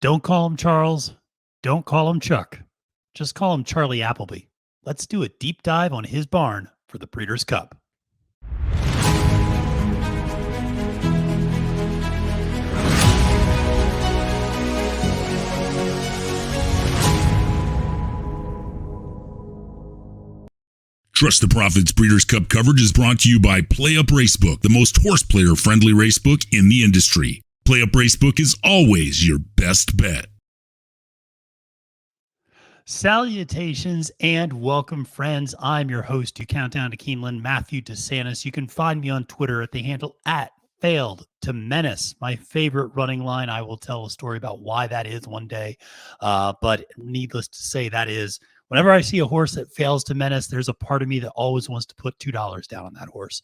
Don't call him Charles. Don't call him Chuck. Just call him Charlie Appleby. Let's do a deep dive on his barn for the Breeders' Cup. Trust the Profits Breeders' Cup coverage is brought to you by PlayUp Racebook, the most horse player friendly racebook in the industry. PlayUp Racebook is always your best bet. Salutations and welcome, friends. I'm your host to Countdown to Keeneland, Matthew Desantis. You can find me on Twitter at the handle @FailedToMenace. My favorite running line. I will tell a story about why that is one day. But needless to say, that is whenever I see a horse that fails to menace, there's a part of me that always wants to put $2 down on that horse.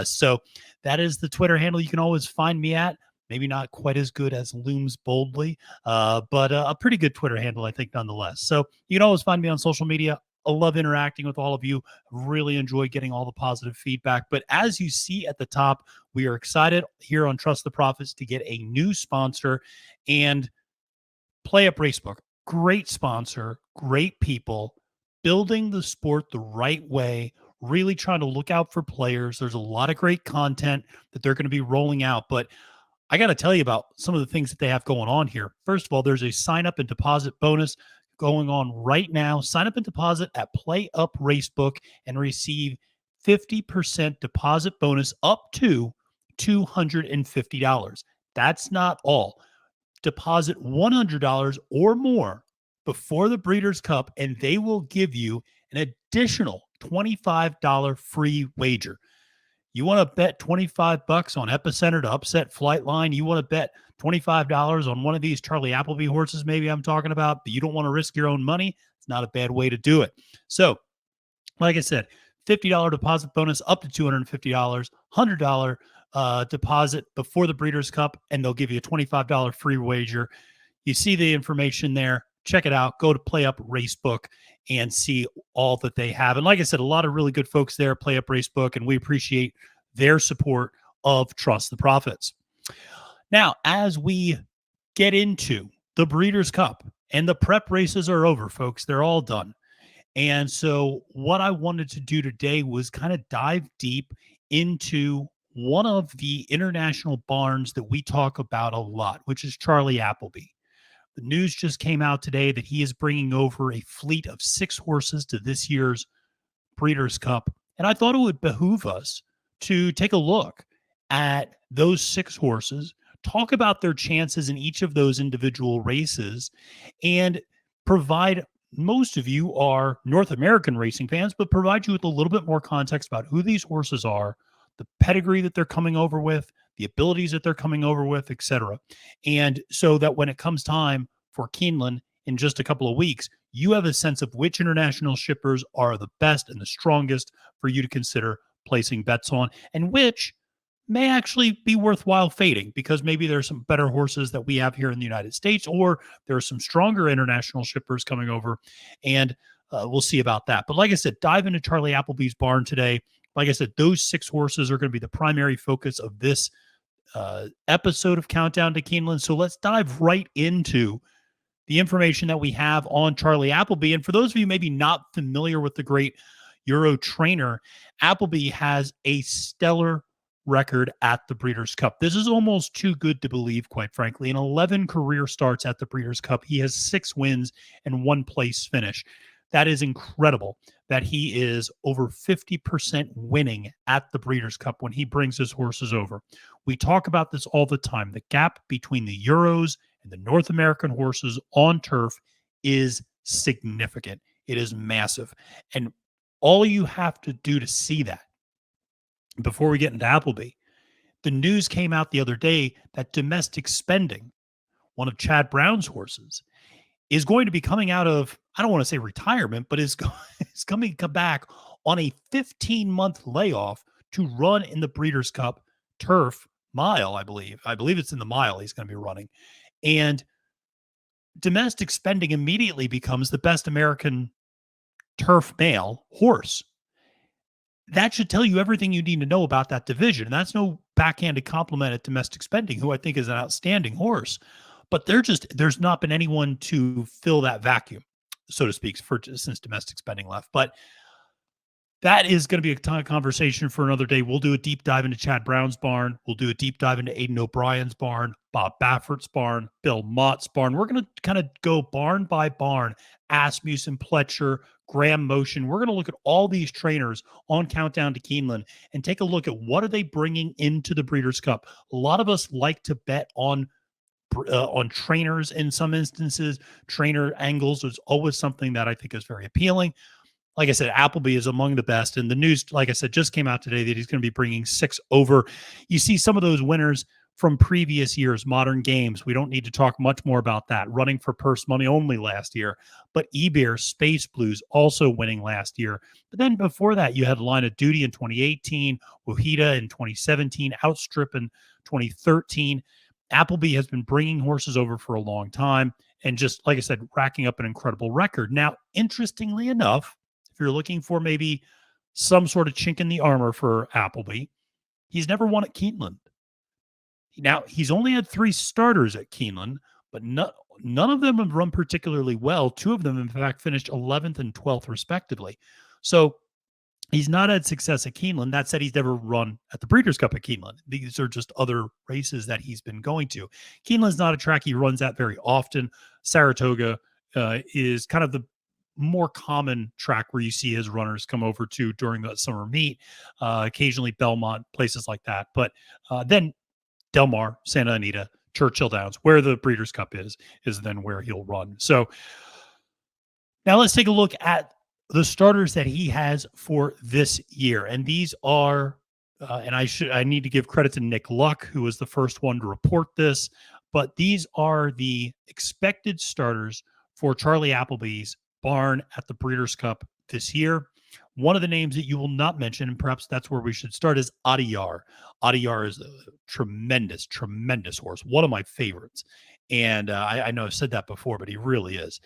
So that is the Twitter handle you can always find me at. Maybe not quite as good as Looms Boldly, but a pretty good Twitter handle, I think, nonetheless. So you can always find me on social media. I love interacting with all of you. Really enjoy getting all the positive feedback. But as you see at the top, we are excited here on Trust the Profits to get a new sponsor, and PlayUp Racebook. Great sponsor, great people, building the sport the right way, really trying to look out for players. There's a lot of great content that they're going to be rolling out, but I got to tell you about some of the things that they have going on here. First of all, there's a sign up and deposit bonus going on right now. Sign up and deposit at PlayUp Racebook and receive 50% deposit bonus up to $250. That's not all. Deposit $100 or more before the Breeders' Cup, and they will give you an additional $25 free wager. You want to bet $25 on Epicenter to upset Flightline? You want to bet $25 on one of these Charlie Appleby horses maybe I'm talking about, but you don't want to risk your own money? It's not a bad way to do it. So, like I said, $50 deposit bonus up to $250, $100 deposit before the Breeders' Cup, and they'll give you a $25 free wager. You see the information there. Check it out. Go to PlayUp Racebook and see all that they have. And like I said, a lot of really good folks there at PlayUp Racebook, and we appreciate their support of Trust the Profits. Now, as we get into the Breeders' Cup, and the prep races are over, folks, they're all done. And so what I wanted to do today was kind of dive deep into one of the international barns that we talk about a lot, which is Charlie Appleby. The news just came out today that he is bringing over a fleet of 6 horses to this year's Breeders' Cup. And I thought it would behoove us to take a look at those 6 horses, talk about their chances in each of those individual races, and provide, most of you are North American racing fans, but provide you with a little bit more context about who these horses are, the pedigree that they're coming over with, the abilities that they're coming over with, etc. And so that when it comes time for Keeneland in just a couple of weeks, you have a sense of which international shippers are the best and the strongest for you to consider placing bets on, and which may actually be worthwhile fading because maybe there's some better horses that we have here in the United States, or there are some stronger international shippers coming over, and we'll see about that. But like I said, dive into Charlie Appleby's barn today. Like I said, those 6 horses are going to be the primary focus of this episode of Countdown to Keeneland. So let's dive right into the information that we have on Charlie Appleby. And for those of you maybe not familiar with the great Euro trainer, Appleby has a stellar record at the Breeders' Cup. This is almost too good to believe, quite frankly. In 11 career starts at the Breeders' Cup, he has 6 wins and 1 place finish. That is incredible that he is over 50% winning at the Breeders' Cup when he brings his horses over. We talk about this all the time. The gap between the Euros and the North American horses on turf is significant. It is massive. And all you have to do to see that, before we get into Appleby, the news came out the other day that Domestic Spending, one of Chad Brown's horses, is going to be coming out of, I don't want to say retirement, but is coming back on a 15-month layoff to run in the Breeders' Cup turf mile, I believe. I believe it's in the mile he's going to be running. And Domestic Spending immediately becomes the best American turf male horse. That should tell you everything you need to know about that division. And that's no backhanded compliment at Domestic Spending, who I think is an outstanding horse. but there's not been anyone to fill that vacuum, so to speak, since domestic spending left. But that is going to be a ton of conversation for another day. We'll do a deep dive into Chad Brown's barn. We'll do a deep dive into Aiden O'Brien's barn, Bob Baffert's barn, Bill Mott's barn. We're going to kind of go barn by barn, Asmussen, Pletcher, Graham Motion. We're going to look at all these trainers on Countdown to Keeneland and take a look at what are they bringing into the Breeders' Cup. A lot of us like to bet on trainers in some instances. Trainer angles is always something that I think is very appealing. Like I said, Appleby is among the best. And the news, like I said, just came out today that he's going to be bringing 6 over. You see some of those winners from previous years, Modern Games. We don't need to talk much more about that. Running for purse money only last year. But eBear, Space Blues also winning last year. But then before that, you had Line of Duty in 2018, Wahida in 2017, Outstrip in 2013. Appleby has been bringing horses over for a long time and just, like I said, racking up an incredible record. Now, interestingly enough, if you're looking for maybe some sort of chink in the armor for Appleby, he's never won at Keeneland. Now, he's only had 3 starters at Keeneland, but none of them have run particularly well. 2 of them, in fact, finished 11th and 12th, respectively. So he's not had success at Keeneland. That said, he's never run at the Breeders' Cup at Keeneland. These are just other races that he's been going to. Keeneland's not a track he runs at very often. Saratoga is kind of the more common track where you see his runners come over to during the summer meet, occasionally Belmont, places like that. But then Del Mar, Santa Anita, Churchill Downs, where the Breeders' Cup is then where he'll run. So now let's take a look at the starters that he has for this year. And these are, and I need to give credit to Nick Luck, who was the first one to report this, but these are the expected starters for Charlie Appleby's barn at the Breeders' Cup this year. One of the names that you will not mention, and perhaps that's where we should start, is Adiyar. Adiyar is a tremendous, tremendous horse. One of my favorites. And I know I've said that before, but he really is.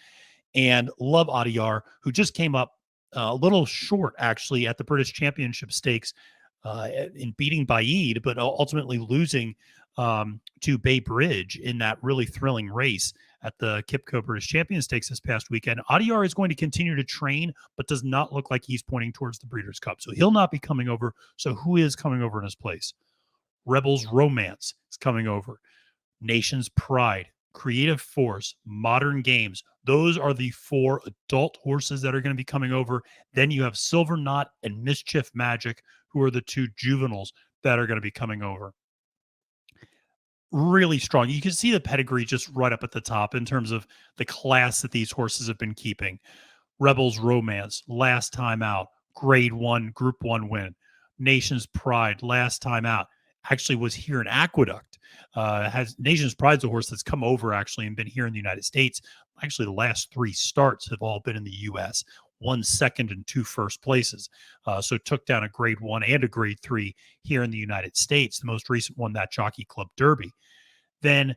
And love Adiyar, who just came up a little short, actually, at the British Championship Stakes in beating Baid, but ultimately losing to Bay Bridge in that really thrilling race at the Kipco British Champion Stakes this past weekend. Adiyar is going to continue to train, but does not look like he's pointing towards the Breeders' Cup. So he'll not be coming over. So who is coming over in his place? Rebels Romance is coming over. Nation's Pride, Creative Force, Modern Games. Those are the 4 adult horses that are going to be coming over. Then you have Silver Knot and Mischief Magic, who are the 2 juveniles that are going to be coming over. Really strong. You can see the pedigree just right up at the top in terms of the class that these horses have been keeping. Rebels Romance, last time out, grade 1, group 1 win. Nation's Pride, last time out, actually was here in Aqueduct. Has Nation's Pride's a horse that's come over actually and been here in the United States. Actually, the last 3 starts have all been in the U.S. 1 second and 2 first places. So took down a grade 1 and a grade 3 here in the United States. The most recent one, that Jockey Club Derby. Then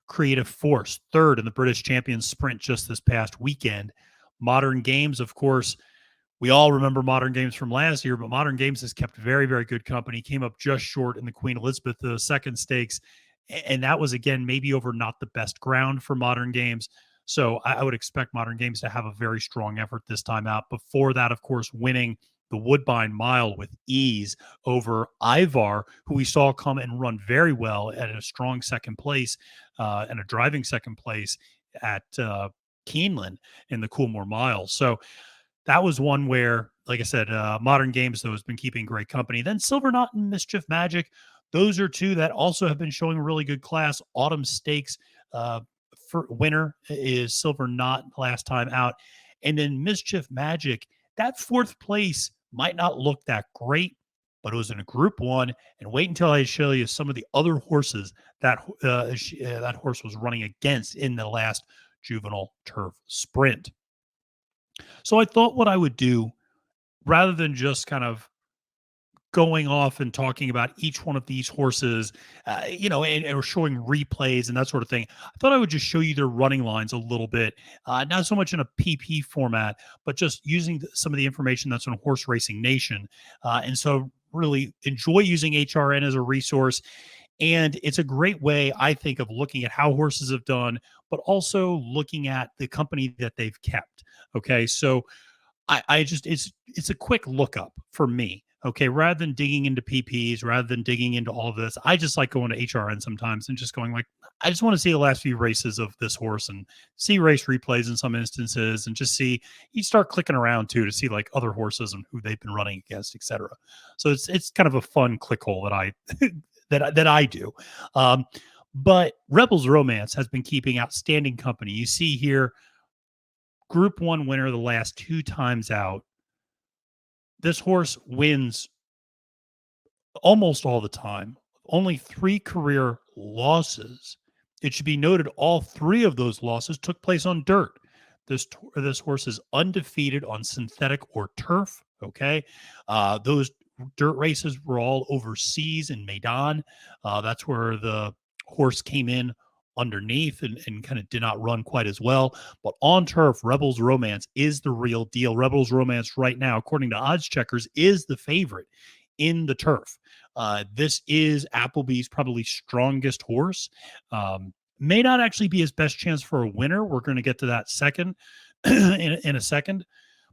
Creative Force, 3rd in the British Champions Sprint just this past weekend. Modern Games, of course, we all remember Modern Games from last year, but Modern Games has kept very, very good company. Came up just short in the Queen Elizabeth II Stakes. And that was, again, maybe over not the best ground for Modern Games. So I would expect Modern Games to have a very strong effort this time out. Before that, of course, winning the Woodbine Mile with ease over Ivar, who we saw come and run very well at a strong second place and a driving second place at Keeneland in the Coolmore Mile. So that was one where, like I said, Modern Games, though, has been keeping great company. Then Silver Knot and Mischief Magic. Those are 2 that also have been showing really good class. Autumn Stakes for winner is Silver Knot last time out. And then Mischief Magic, that 4th place might not look that great, but it was in a group 1. And wait until I show you some of the other horses that that horse was running against in the last juvenile turf sprint. So I thought what I would do, rather than just kind of going off and talking about each one of these horses, and showing replays and that sort of thing, I thought I would just show you their running lines a little bit, not so much in a PP format, but just using some of the information that's on Horse Racing Nation. And so really enjoy using HRN as a resource. And it's a great way, I think, of looking at how horses have done, but also looking at the company that they've kept. Okay. So I just it's a quick lookup for me. Okay, rather than digging into PPs, rather than digging into all of this, I just like going to HRN sometimes and just going like, I just want to see the last few races of this horse and see race replays in some instances, and just see. You start clicking around too to see like other horses and who they've been running against, etc. So it's kind of a fun click hole that I that I do. Um, but Rebels Romance has been keeping outstanding company. You see here, Group 1 winner the last 2 times out. This horse wins almost all the time. Only 3 career losses. It should be noted all 3 of those losses took place on dirt. This horse is undefeated on synthetic or turf. Okay, those dirt races were all overseas in Maidan. That's where the horse came in underneath and kind of did not run quite as well. But on turf, Rebels Romance is the real deal. Rebels Romance right now, according to odds checkers, is the favorite in the turf. This is Appleby's probably strongest horse. May not actually be his best chance for a winner. We're going to get to that second in a second.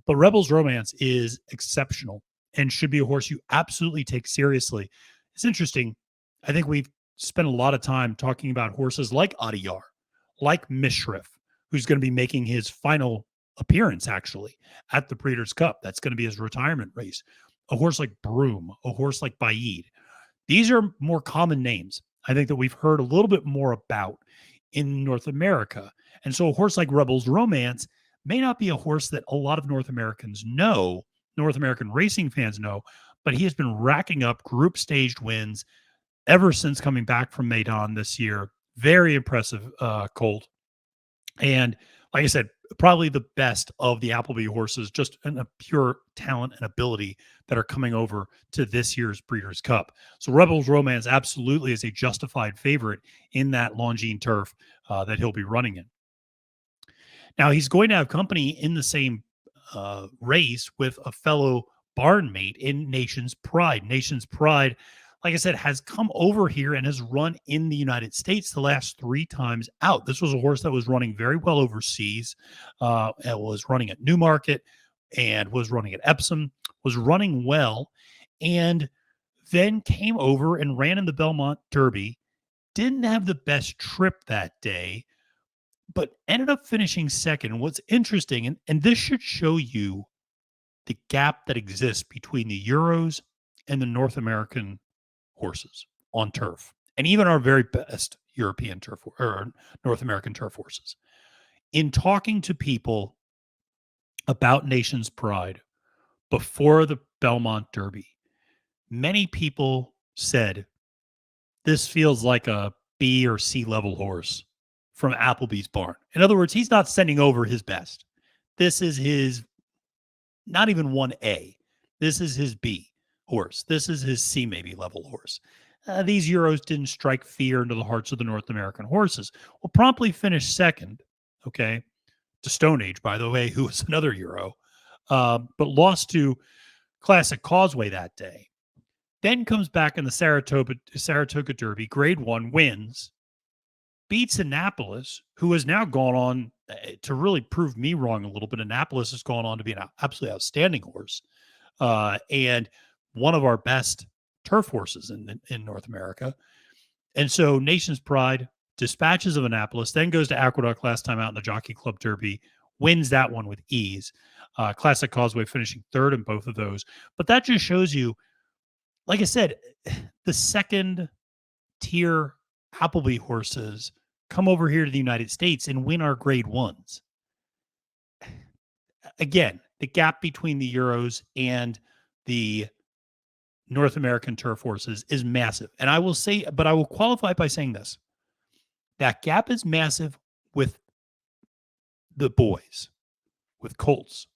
But Rebels Romance is exceptional and should be a horse you absolutely take seriously. It's interesting. I think we've spent a lot of time talking about horses like Adiyar, like Mischief, who's going to be making his final appearance actually at the Breeders' Cup. That's going to be his retirement race. A horse like Broom, a horse like Baid. These are more common names, I think, that we've heard a little bit more about in North America. And so a horse like Rebels Romance may not be a horse that a lot of North Americans know, North American racing fans know, but he has been racking up group staged wins ever since coming back from Maidan this year. Very impressive colt. And like I said, probably the best of the Appleby horses, just in a pure talent and ability that are coming over to this year's Breeders' Cup. So Rebels Romance absolutely is a justified favorite in that Longines turf that he'll be running in. Now, he's going to have company in the same race with a fellow barn mate in Nation's Pride. Nation's Pride, like I said, has come over here and has run in the United States the last 3 times out. This was a horse that was running very well overseas. It was running at Newmarket and was running at Epsom, was running well, and then came over and ran in the Belmont Derby. Didn't have the best trip that day, but ended up finishing second. And what's interesting, and this should show you the gap that exists between the Euros and the North American horses on turf, and even our very best European turf or North American turf horses. In talking to people about Nation's Pride before the Belmont Derby, many people said this feels like a B or C level horse from Appleby's barn. In other words, he's not sending over his best. This is his not even 1A. This is his B horse. This is his C maybe level horse. These Euros didn't strike fear into the hearts of the North American horses. Will promptly finish second, okay, to Stone Age, by the way, who was another Euro, but lost to Classic Causeway that day. Then comes back in the Saratoga Derby, Grade 1, wins, beats Annapolis, who has now gone on to really prove me wrong a little bit. Annapolis has gone on to be an absolutely outstanding horse and one of our best turf horses in North America. And so Nation's Pride dispatches of Annapolis, then goes to Aqueduct last time out in the Jockey Club Derby, wins that one with ease. Classic Causeway finishing third in both of those. But that just shows you, like I said, the second tier Appleby horses come over here to the United States and win our Grade 1s. Again, the gap between the Euros and the North American turf horses is massive. And I will say, but I will qualify by saying this. That gap is massive with the boys, with colts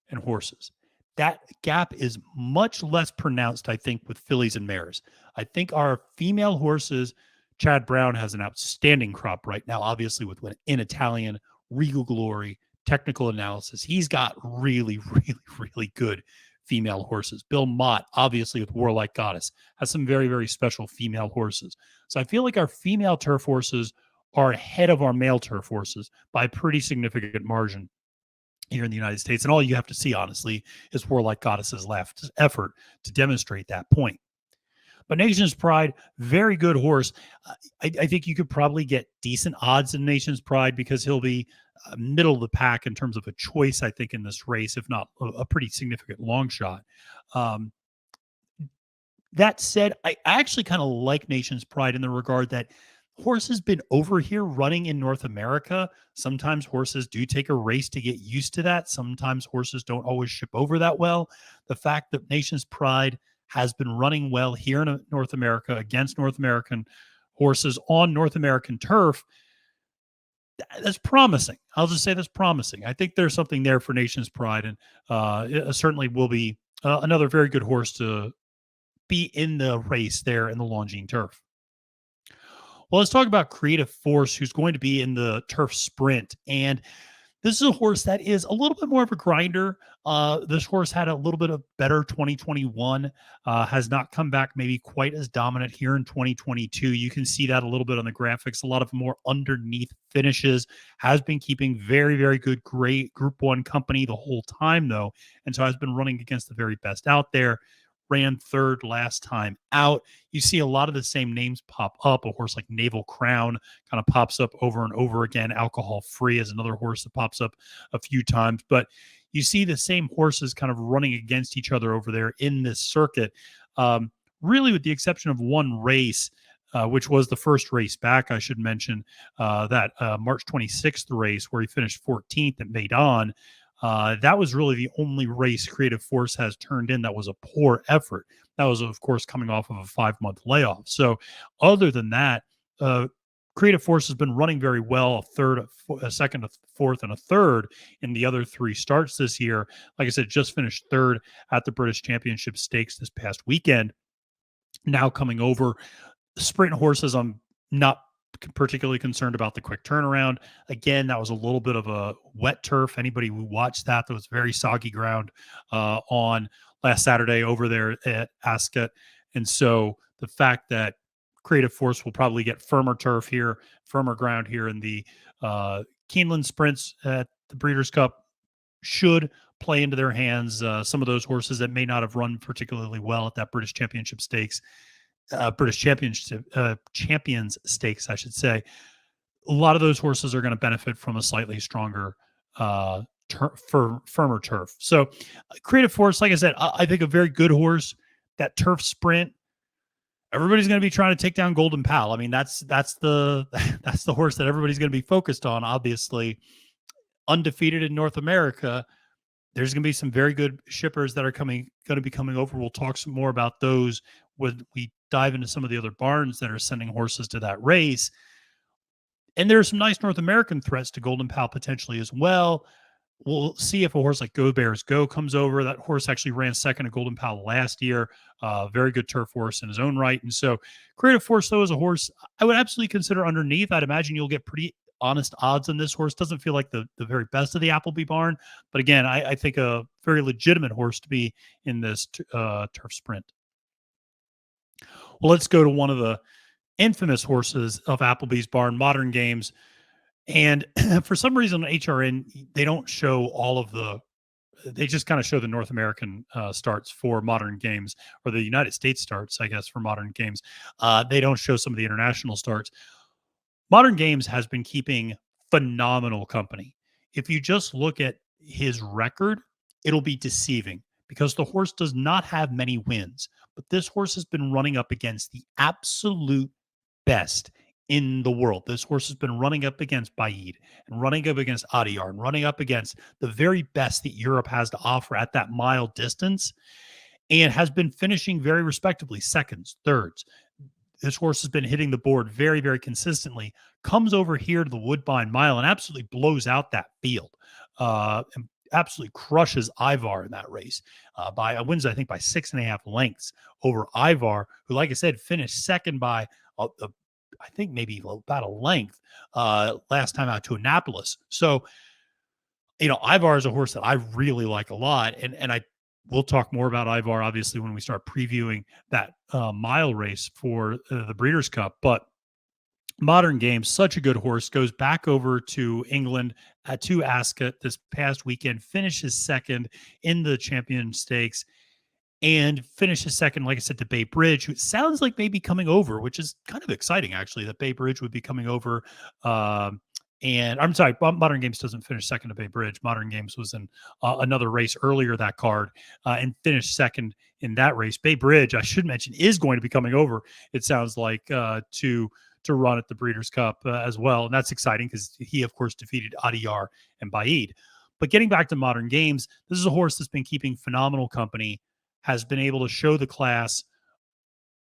and horses. That gap is much less pronounced, I think, with fillies and mares. I think our female horses, Chad Brown has an outstanding crop right now, obviously with In Italian, Regal Glory, technical analysis. He's got really, really, really good female horses. Bill Mott, obviously with Warlike Goddess, has some very, very special female horses. So I feel like our female turf horses are ahead of our male turf horses by a pretty significant margin here in the United States. And all you have to see, honestly, is Warlike Goddess's left effort to demonstrate that point. But Nation's Pride, very good horse. I think you could probably get decent odds in Nation's Pride because he'll be middle of the pack in terms of a choice, I think, in this race, if not a pretty significant long shot. Um, that said, I actually kind of like Nation's Pride in the regard that horse has been over here running in North America. Sometimes horses do take a race to get used to that. Sometimes horses don't always ship over that well. The fact that Nation's Pride has been running well here in North America against North American horses on North American turf, that's promising. I'll just say that's promising. I think there's something there for Nation's Pride, and it certainly will be another very good horse to be in the race there in the Longines turf. Well, let's talk about Creative Force, who's going to be in the turf sprint. And this is a horse that is a little bit more of a grinder. This horse had a little bit of better 2021, has not come back maybe quite as dominant here in 2022. You can see that a little bit on the graphics, a lot of more underneath finishes, has been keeping very, very good, great Group 1 company the whole time, though. And so has been running against the very best out there. Ran third last time out. You see a lot of the same names pop up. A horse like Naval Crown kind of pops up over and over again. Alcohol Free is another horse that pops up a few times, but you see the same horses kind of running against each other over there in this circuit. Really, with the exception of one race, which was the first race back, I should mention, that March 26th race where he finished 14th at Maidan. That was really the only race Creative Force has turned in that was a poor effort. That was, of course, coming off of a 5-month layoff. So other than that, Creative Force has been running very well, a third, a second, a fourth, and a third in the other 3 starts this year. Like I said, just finished third at the British Championship Stakes this past weekend. Now coming over. Sprint horses, I'm not particularly concerned about the quick turnaround. Again, that was a little bit of a wet turf. Anybody who watched that was very soggy ground on last Saturday over there at Ascot. And so the fact that Creative Force will probably get firmer turf here, firmer ground here in the Keeneland sprints at the Breeders' Cup should play into their hands. Some of those horses that may not have run particularly well at that British Championship Stakes, British Championship Champions Stakes, I should say. A lot of those horses are going to benefit from a slightly stronger, firmer turf. So, Creative Force, like I said, I think a very good horse. That turf sprint, everybody's going to be trying to take down Golden Pal. I mean, that's the that's the horse that everybody's going to be focused on. Obviously, undefeated in North America. There's going to be some very good shippers that are going to be coming over. We'll talk some more about those when we dive into some of the other barns that are sending horses to that race. And there are some nice North American threats to Golden Pal potentially as well. We'll see if a horse like Go Bears Go comes over. That horse actually ran second at Golden Pal last year. Very good turf horse in his own right. And so Creative Force, though, is a horse I would absolutely consider underneath. I'd imagine you'll get pretty honest odds on this horse. Doesn't feel like the very best of the Appleby barn. But again, I think a very legitimate horse to be in this turf sprint. Well, let's go to one of the infamous horses of Appleby's barn, Modern Games. And for some reason on HRN, they don't show all of they just kind of show the North American starts for Modern Games, or the United States starts, I guess, for Modern Games. They don't show some of the international starts. Modern Games has been keeping phenomenal company. If you just look at his record, it'll be deceiving because the horse does not have many wins, but this horse has been running up against the absolute best in the world. This horse has been running up against Baid and running up against Adiyar and running up against the very best that Europe has to offer at that mile distance, and has been finishing very respectably, seconds, thirds. This horse has been hitting the board very, very consistently, comes over here to the Woodbine Mile and absolutely blows out that field. And absolutely crushes Ivar in that race. Wins, I think, by 6.5 lengths over Ivar, who, like I said, finished second by I think maybe about a length last time out to Annapolis. So, Ivar is a horse that I really like a lot, and I We'll talk more about Ivar, obviously, when we start previewing that mile race for the Breeders' Cup. But Modern Games, such a good horse, goes back over to England to Ascot this past weekend, finishes second in the Champion Stakes, and finishes second, like I said, to Bay Bridge, who sounds like maybe coming over, which is kind of exciting, actually, that Bay Bridge would be coming over. And I'm sorry, Modern Games doesn't finish second to Bay Bridge. Modern Games was in another race earlier that card and finished second in that race. Bay Bridge, I should mention, is going to be coming over, it sounds like, to run at the Breeders' Cup as well. And that's exciting because he, of course, defeated Adiyar and Baid. But getting back to Modern Games, this is a horse that's been keeping phenomenal company, has been able to show the class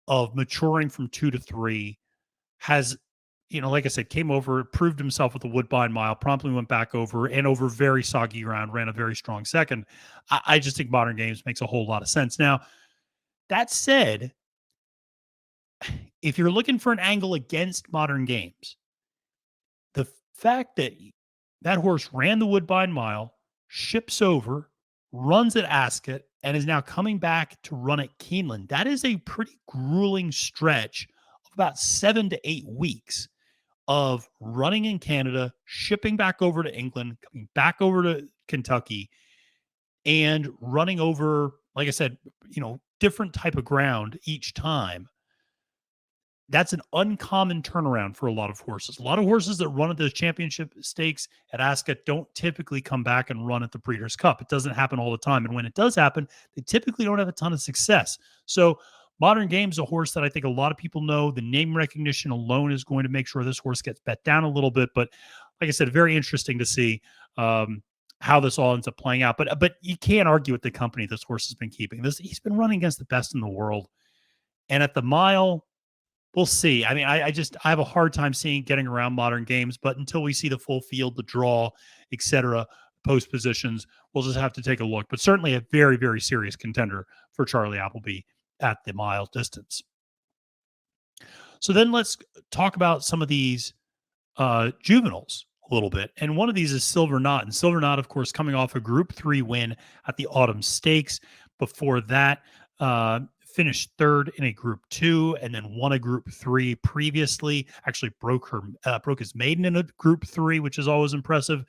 of maturing from 2 to 3, has, like I said, came over, proved himself with the Woodbine Mile, promptly went back over and over very soggy ground, ran a very strong second. I just think Modern Games makes a whole lot of sense. Now, that said, if you're looking for an angle against Modern Games, the fact that that horse ran the Woodbine Mile, ships over, runs at Ascot, and is now coming back to run at Keeneland, that is a pretty grueling stretch of about 7 to 8 weeks of running in Canada, shipping back over to England, coming back over to Kentucky, and running over, like I said, different type of ground each time. That's an uncommon turnaround for a lot of horses. A lot of horses that run at the championship stakes at Ascot don't typically come back and run at the Breeders' Cup. It doesn't happen all the time. And when it does happen, they typically don't have a ton of success. So Modern Game's a horse that I think a lot of people know. The name recognition alone is going to make sure this horse gets bet down a little bit. But like I said, very interesting to see how this all ends up playing out. But you can't argue with the company this horse has been keeping. He's been running against the best in the world. And at the mile, we'll see. I mean, I have a hard time getting around Modern Games, but until we see the full field, the draw, etc., post positions, we'll just have to take a look. But certainly a very, very serious contender for Charlie Appleby at the mile distance. So then let's talk about some of these juveniles a little bit. And one of these is Silver Knott. And Silver Knott, of course, coming off a Group 3 win at the Autumn Stakes. Before that, finished third in a Group 2 and then won a Group 3 previously. Actually broke his maiden in a Group 3, which is always impressive.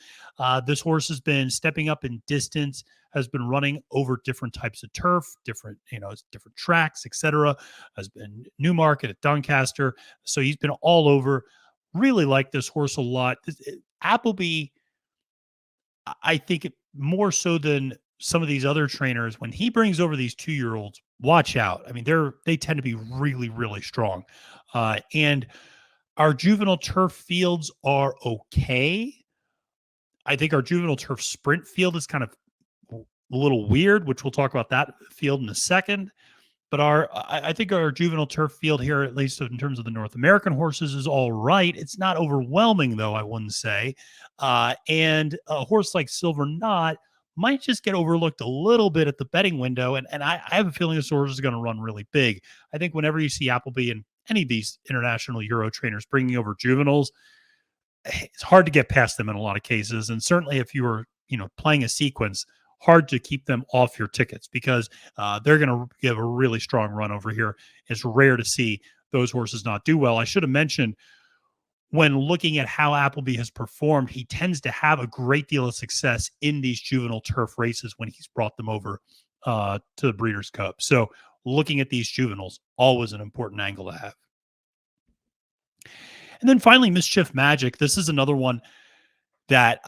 This horse has been stepping up in distance, has been running over different types of turf, different tracks, etc. Has been Newmarket at Doncaster. So he's been all over. Really like this horse a lot. Appleby, I think more so than some of these other trainers, when he brings over these 2-year-olds, watch out. I mean, they tend to be really, really strong. And our juvenile turf fields are okay. I think our juvenile turf sprint field is kind of a little weird, which we'll talk about that field in a second. But I think our juvenile turf field here, at least in terms of the North American horses, is all right. It's not overwhelming, though, I wouldn't say. And a horse like Silver Knott might just get overlooked a little bit at the betting window. And I have a feeling this horse is going to run really big. I think whenever you see Appleby and any of these international Euro trainers bringing over juveniles, it's hard to get past them in a lot of cases. And certainly if you were, playing a sequence, hard to keep them off your tickets because they're going to give a really strong run over here. It's rare to see those horses not do well. I should have mentioned, when looking at how Appleby has performed, he tends to have a great deal of success in these juvenile turf races when he's brought them over to the Breeders' Cup. So looking at these juveniles, always an important angle to have. And then finally, Mischief Magic. This is another one that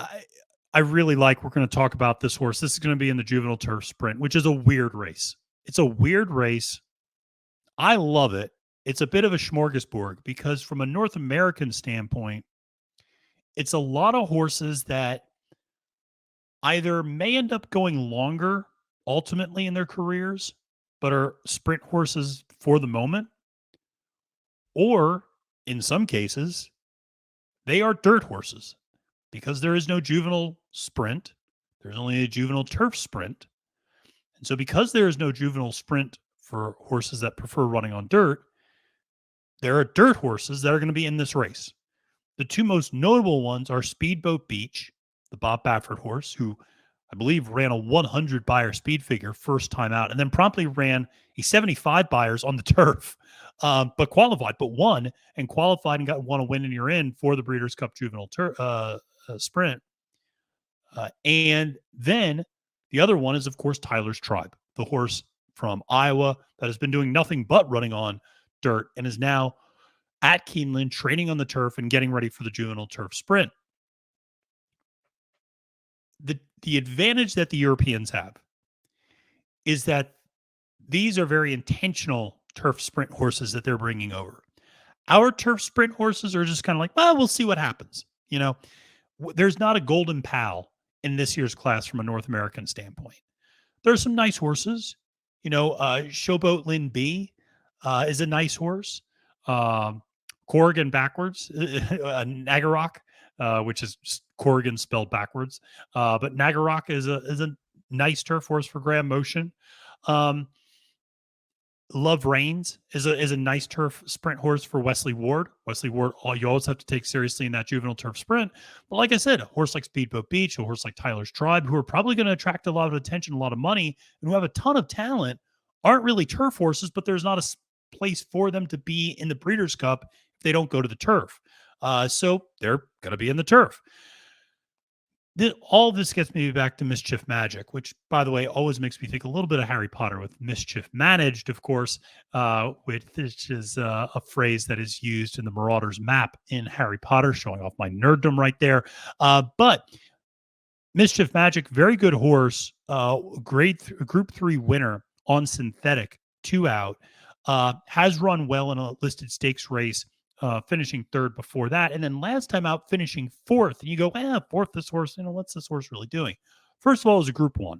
I really like. We're going to talk about this horse. This is going to be in the juvenile turf sprint, which is a weird race. It's a weird race. I love it. It's a bit of a smorgasbord because from a North American standpoint, it's a lot of horses that either may end up going longer ultimately in their careers, but are sprint horses for the moment, or in some cases, they are dirt horses. Because there is no juvenile sprint, there's only a juvenile turf sprint. And so because there is no juvenile sprint for horses that prefer running on dirt, there are dirt horses that are going to be in this race. The two most notable ones are Speedboat Beach, the Bob Baffert horse, who I believe, ran a 100 buyer speed figure first time out, and then promptly ran a 75 buyers on the turf, but qualified, but won and qualified and won a win and you're in for the Breeders' Cup Juvenile Sprint. And then the other one is, of course, Tyler's Tribe, the horse from Iowa that has been doing nothing but running on dirt and is now at Keeneland training on the turf and getting ready for the Juvenile Turf Sprint. The advantage that the Europeans have is that these are very intentional turf sprint horses that they're bringing over. Our turf sprint horses are just kind of like, well, we'll see what happens. There's not a golden pal in this year's class from a North American standpoint. There are some nice horses. Showboat Lynn B is a nice horse. Corrigan backwards, Nagarok, which is Corrigan spelled backwards. But Nagarok is a nice turf horse for Graham Motion. Love Reigns is a nice turf sprint horse for Wesley Ward. Wesley Ward, you always have to take seriously in that juvenile turf sprint. But like I said, a horse like Speedboat Beach, a horse like Tyler's Tribe, who are probably going to attract a lot of attention, a lot of money, and who have a ton of talent, aren't really turf horses, but there's not a place for them to be in the Breeders' Cup if they don't go to the turf. So they're going to be in the turf. All of this gets me back to Mischief Magic, which, by the way, always makes me think a little bit of Harry Potter with Mischief Managed, of course, which is a phrase that is used in the Marauders map in Harry Potter, showing off my nerddom right there. But Mischief Magic, very good horse, Group 3 winner on synthetic, 2 out, has run well in a listed stakes race, finishing third before that. And then last time out, finishing fourth. And you go, fourth, this horse, what's this horse really doing? First of all, it was a Group 1.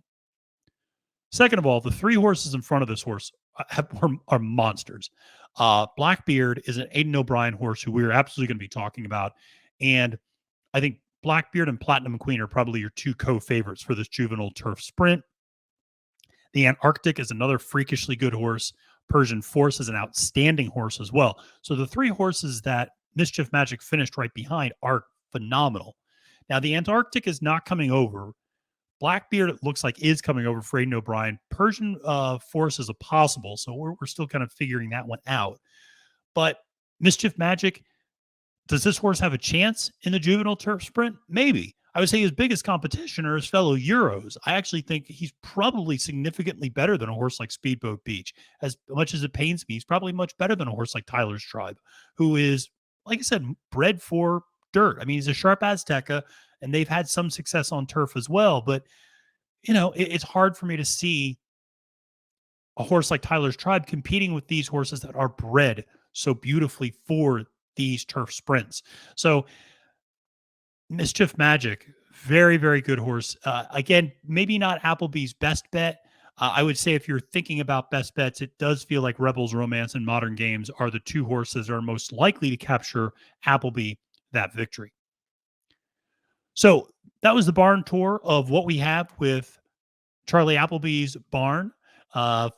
Second of all, the 3 horses in front of this horse are monsters. Blackbeard is an Aidan O'Brien horse who we're absolutely going to be talking about. And I think Blackbeard and Platinum Queen are probably your 2 co-favorites for this juvenile turf sprint. The Antarctic is another freakishly good horse. Persian Force is an outstanding horse as well. So the 3 horses that Mischief Magic finished right behind are phenomenal. Now, the Antarctic is not coming over. Blackbeard, it looks like, is coming over for Aidan O'Brien. Persian Force is a possible, so we're still kind of figuring that one out. But Mischief Magic, does this horse have a chance in the juvenile turf sprint? Maybe. I would say his biggest competition are his fellow Euros. I actually think he's probably significantly better than a horse like Speedboat Beach. As much as it pains me, he's probably much better than a horse like Tyler's Tribe, who is, like I said, bred for dirt. I mean, he's a sharp Azteca, and they've had some success on turf as well. But, it's hard for me to see a horse like Tyler's Tribe competing with these horses that are bred so beautifully for these turf sprints. So Mischief Magic, very, very good horse. Again, maybe not Appleby's best bet. I would say if you're thinking about best bets, it does feel like Rebels, Romance, and Modern Games are the 2 horses that are most likely to capture Appleby that victory. So that was the barn tour of what we have with Charlie Appleby's barn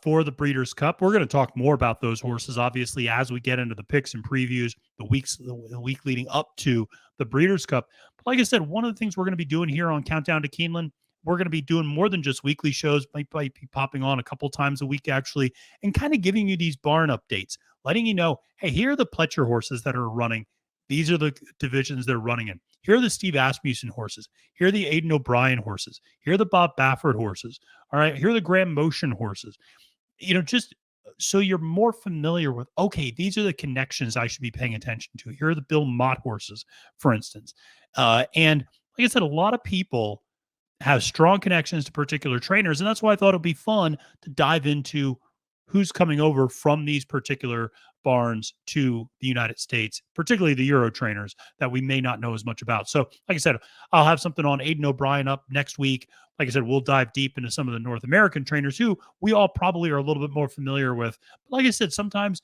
for the Breeders' Cup. We're going to talk more about those horses, obviously, as we get into the picks and previews, the week leading up to the Breeders' Cup. But like I said, one of the things we're going to be doing here on Countdown to Keeneland, we're going to be doing more than just weekly shows, might be popping on a couple times a week, actually, and kind of giving you these barn updates, letting you know, hey, here are the Pletcher horses that are running. These are the divisions they're running in. Here are the Steve Asmussen horses. Here are the Aidan O'Brien horses. Here are the Bob Baffert horses. All right. Here are the Graham Motion horses. Just so you're more familiar with, okay, these are the connections I should be paying attention to. Here are the Bill Mott horses, for instance. And like I said, a lot of people have strong connections to particular trainers. And that's why I thought it'd be fun to dive into who's coming over from these particular barns to the United States, particularly the Euro trainers that we may not know as much about. So, like I said, I'll have something on Aidan O'Brien up next week. Like I said, we'll dive deep into some of the North American trainers who we all probably are a little bit more familiar with. But like I said, sometimes,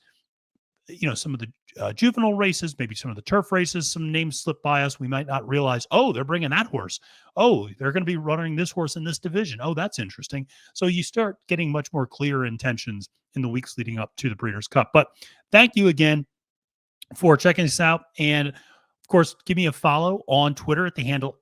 some of the juvenile races, maybe some of the turf races, some names slip by us. We might not realize, oh, they're bringing that horse. Oh, they're going to be running this horse in this division. Oh, that's interesting. So you start getting much more clear intentions in the weeks leading up to the Breeders' Cup. But thank you again for checking us out. And of course, give me a follow on Twitter at the handle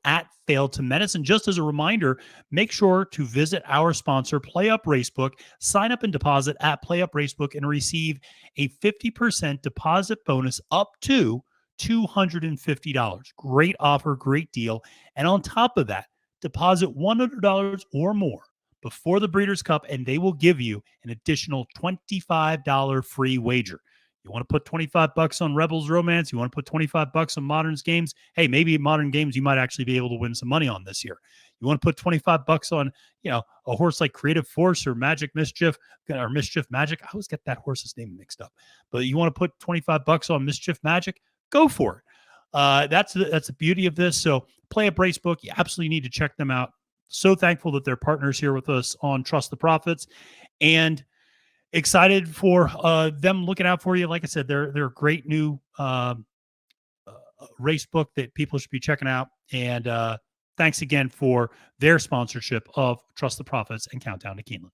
@FailToMenace. And just as a reminder, make sure to visit our sponsor, PlayUp Racebook. Sign up and deposit at PlayUp Racebook and receive a 50% deposit bonus up to $250. Great offer, great deal. And on top of that, deposit $100 or more before the Breeders' Cup, and they will give you an additional $25 free wager. You want to put $25 on Rebels Romance? You want to put $25 on Modern's Games? Hey, maybe Modern Games you might actually be able to win some money on this year. You want to put $25 on, a horse like Creative Force or Magic Mischief or Mischief Magic. I always get that horse's name mixed up. But you want to put $25 on Mischief Magic? Go for it. That's the beauty of this. So PlayUp Racebook, you absolutely need to check them out. So thankful that they're partners here with us on Trust the Profits, and excited for them looking out for you. Like I said, they're a great new race book that people should be checking out. And thanks again for their sponsorship of Trust the Profits and Countdown to Keeneland.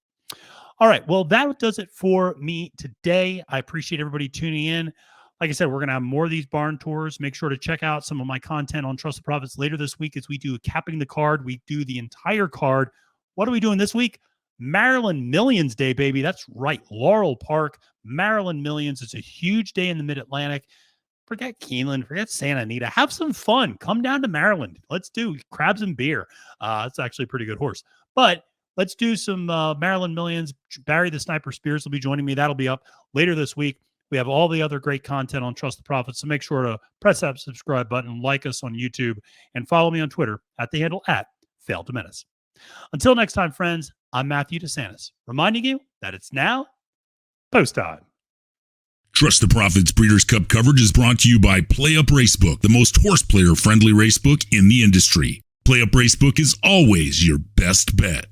All right. Well, that does it for me today. I appreciate everybody tuning in. Like I said, we're going to have more of these barn tours. Make sure to check out some of my content on Trust the Profits later this week as we do capping the card. We do the entire card. What are we doing this week? Maryland Millions Day, baby. That's right. Laurel Park, Maryland Millions. It's a huge day in the Mid-Atlantic. Forget Keeneland. Forget Santa Anita. Have some fun. Come down to Maryland. Let's do crabs and beer. It's actually a pretty good horse. But let's do some Maryland Millions. Barry the Sniper Spears will be joining me. That'll be up later this week. We have all the other great content on Trust the Profits, so make sure to press that subscribe button, like us on YouTube, and follow me on Twitter at the handle @FailToMenace. Until next time, friends, I'm Matthew Desantis, reminding you that it's now post time. Trust the Profits Breeders' Cup coverage is brought to you by PlayUp Racebook, the most horse player-friendly racebook in the industry. PlayUp Racebook is always your best bet.